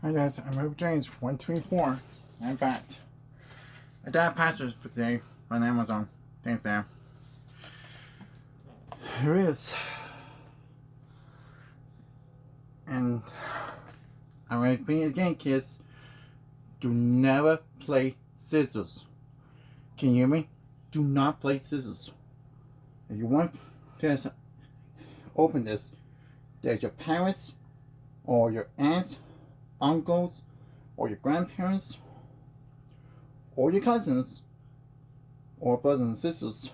Hi guys, I'm Robert James 124. I'm back. I got a package for today on Amazon. Thanks, Dan. Here it is. And I'm repeating it again, kids. Do never play scissors. Can you hear me? Do not play scissors. If you want to open this, there's your parents or your aunts, uncles, or your grandparents, or your cousins, or brothers and sisters.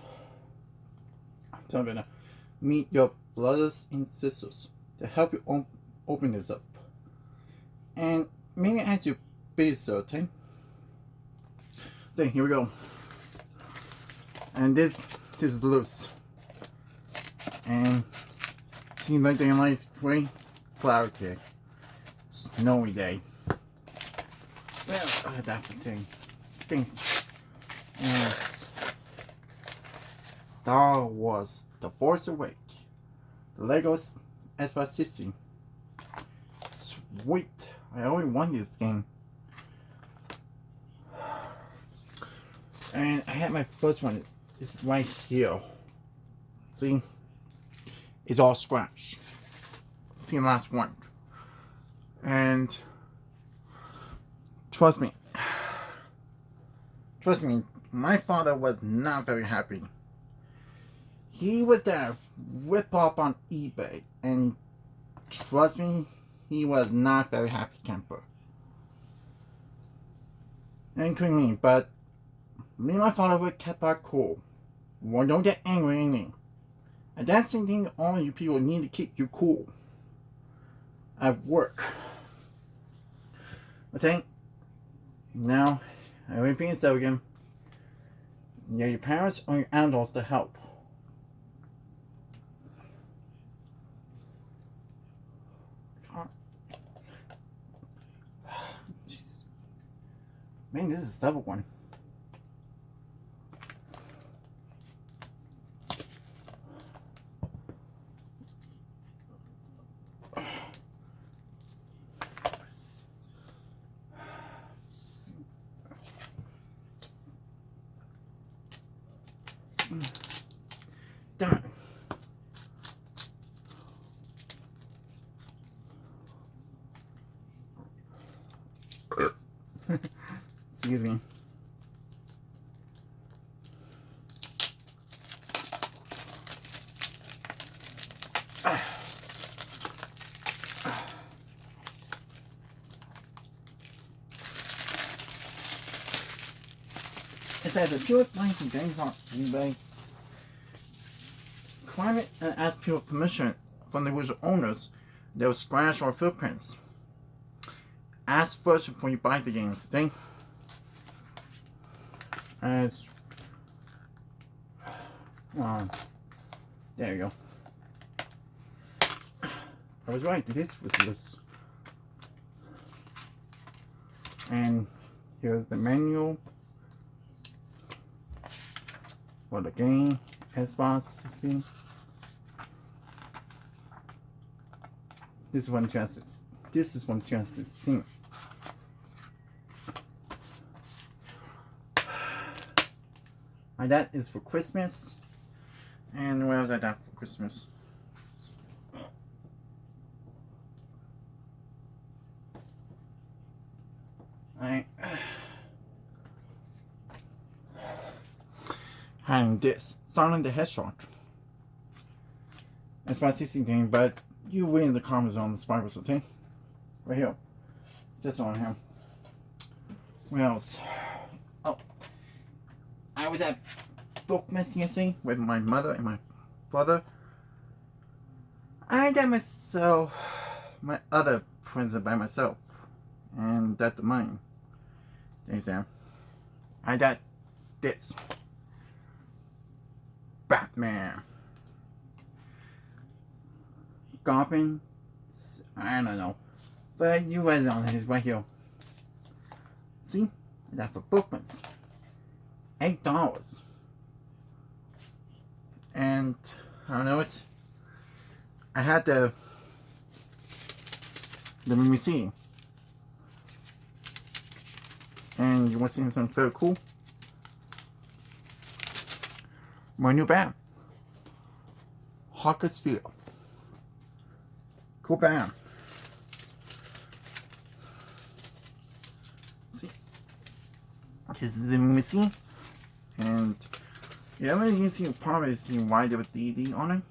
I'm telling you now, meet your brothers and sisters to help you open this up. And maybe ask you be certain. Then here we go. And this is loose. And seems like the nice gray. It's cloudy today. Snowy day. Well, that thing. Yes. Star Wars: The Force Awakens. The Legos S560. Sweet. I always wanted this game. And I had my first one. It's right here. See? It's all scratched. See the last one. And trust me, my father was not very happy. He was there, rip off on eBay, and trust me, he was not very happy camper. Including me, but me and my father were kept our cool. Well, don't get angry at me. And that's the thing all you people need to keep you cool. At work. Okay? Now, I repeat it again. You have your parents or your adults to help. Man, this is a stubborn one. Darn. Excuse me. It says if you find some things on eBay, climb it and ask people permission from the original owners. There was scratch or footprints. Ask first before you buy the games, okay? As there you go. I was right, this was loose. And here's the manual for the game, S560. This is one 2016. And that is for Christmas. And what else I got for Christmas? Having this Sonic the Hedgehog. It's my 16 thing, but you win the comments on the sparkles, okay? Right here. It's this on him. What else? Oh, I was at Bookmas yesterday with my mother and my brother. I got myself my other present by myself, and that's mine. Thanks, Sam. I got this. Batman. Goblin. I don't know. But you guys on his right here. See? That's for Bookman's. $8. And I don't know, it's I had the let me see. And you want to see something very cool? My new band. Hawkersfield. Cool band. See? This is the missing. And yeah, you can see probably see why there was DD on it.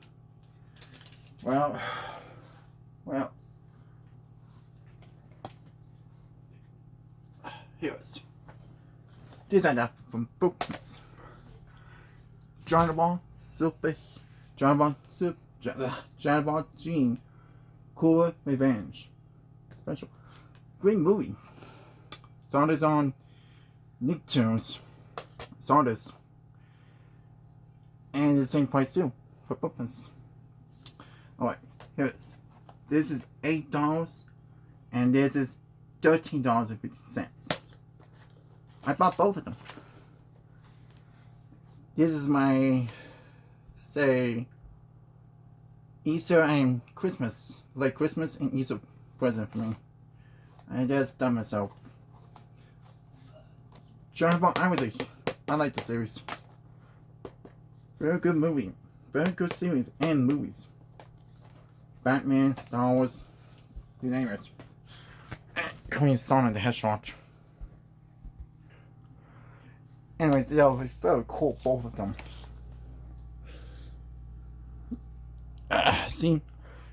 Well, here's this I got from Books. Dragon Ball Super, Dragon Ball Gene, Cooler Revenge. Special. Great movie. Saw this on Nicktoons. Saw this. And the same price too for Books. Alright, here it is. This is $8 and this is $13.50. I bought both of them. This is my, say, Easter and Christmas, like Christmas and Easter present for me. I just done myself. Dragon Ball, I like the series. Very good movie. Very good series and movies. Batman, Star Wars, you name it. Queen Sonic the Hedgehog. Anyways, they are very cool, both of them. See?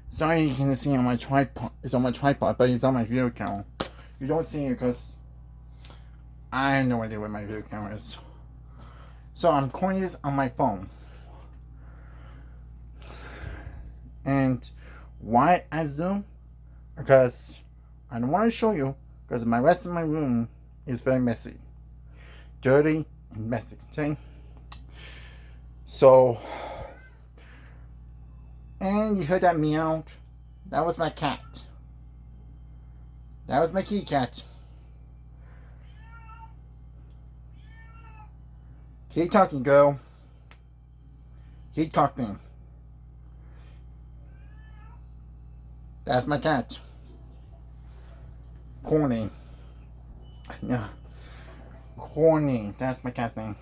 Sorry you can see on my tripod. It's on my tripod, but it's on my video camera. You don't see it because I have no idea where my video camera is. So I'm recording this on my phone. And why I zoom? Because I don't want to show you, because my rest of my room is very messy. Dirty and messy, okay? So, and you heard that meow? That was my cat. That was my kitty cat. Keep talking, girl. Keep talking. That's my cat. Corny. Yeah. Corny. That's my cat's name.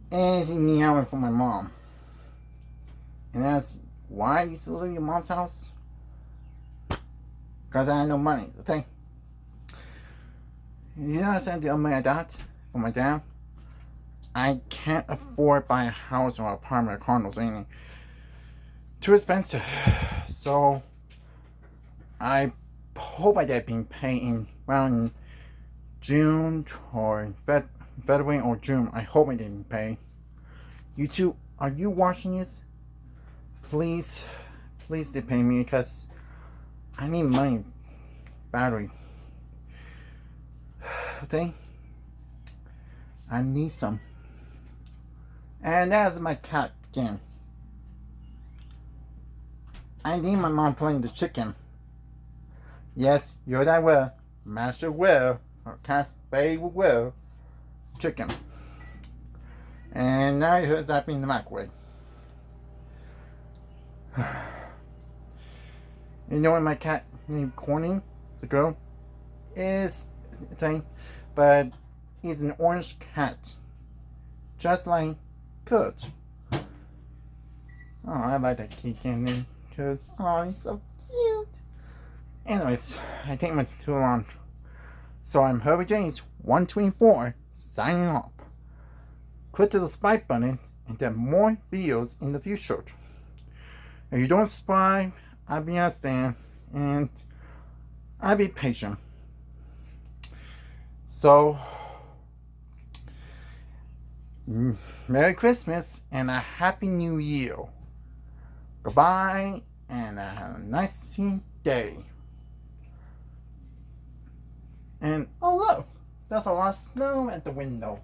And he's meowing for my mom. And that's why you still live in your mom's house? Because I have no money, okay? You understand the money I got for my dad? I can't afford to buy a house or apartment or condos or anything. Too expensive. So I hope I get being paid in around June or February or June. I hope I didn't pay. You two, are you watching this? Please pay me because I need money badly. Okay? I need some. And that's my cat again. I need my mom playing the chicken. Yes, you're that will. Master will. Or cat's favorite will. Chicken. And now you heard that being the microwave. You know what my cat named Corny, the girl, is a thing, but he's an orange cat. Just like Kurt. Oh, I like that kitty name. Kurt. Oh, he's so cute. Anyways, I think it's too long. So I'm Herbie James 124 signing off. Click to the subscribe button and get more videos in the future. If you don't subscribe, I'll be understand and I'll be patient. So Merry Christmas and a Happy New Year. Goodbye and have a nice day. And oh look, there's a lot of snow at the window.